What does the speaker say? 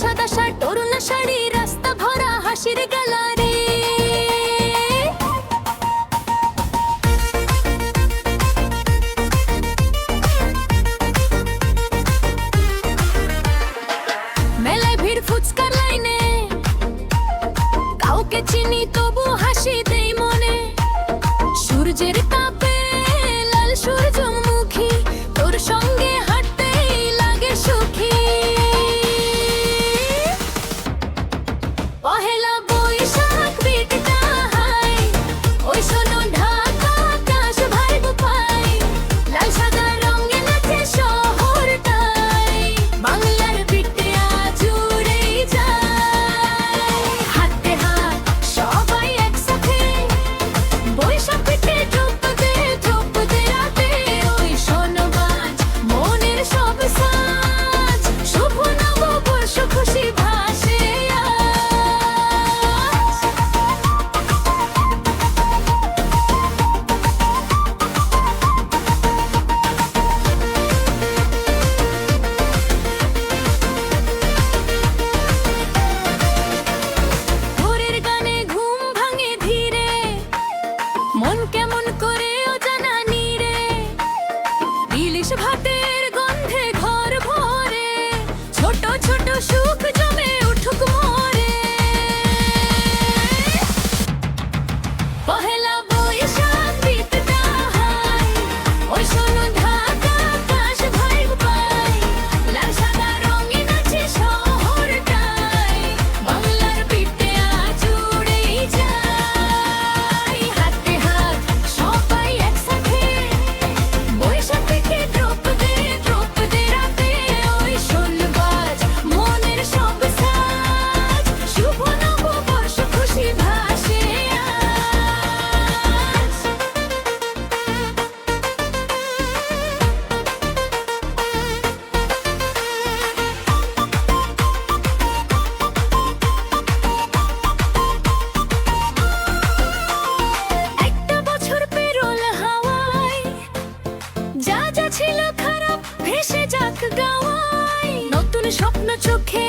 সাদা শার্ট তরুণ শাড়ি রাস্তা ভরা হাসির গ্যালারি মেলায় ভিড় ফুচকার লাইনে কাউকে চিনি তবু হাসি দেই মনে সূর্যের তাপে লাল সূর্যমুখী তোর সঙ্গে হাঁটতেই লাগে সুখী পহেলা বৈশাখ বিকটা হাই ওই শোনো ঢাকা আকাশ ভাইব পাই লাল সাদা রঙে নাচে শহরটাই বাংলার বিটে আজ উড়েই যায় হাতে হাত সবাই একসাথে বৈশাখ বিটে ধ্রুপদে রাতে ওই শোনবাজ মনের সব সাজ শুভ নববর্ষ খুশি ভাসে ভোরের গানে ঘুম ভাঙে ধীরে মন কেমন করে অজানা নীরে ইলিশ ভাতের গন্ধে ঘর ভরে ছোট ছোট সুখ জমে উঠুক মোরে পহেলা বৈশাখ বিকটা হাই ওই শোনো ঢাকা আকাশ ভাইব পাই লাল সাদা রঙে নাচে শহরটাই বাংলার বিটে আজ উড়েই যায় হাতে হাত সবাই একসাথে বৈশাখ বিটে ধ্রুপদে রাতে ওই শোনবাজ মনের সব সাজ শুভ নববর্ষ খুশি ভাসে আজ একটা বছর পেরোল হাওয়ায় যা যা ছিল খারাপ ভেসে যাক গাওয়ায় নতুন স্বপ্ন চোখে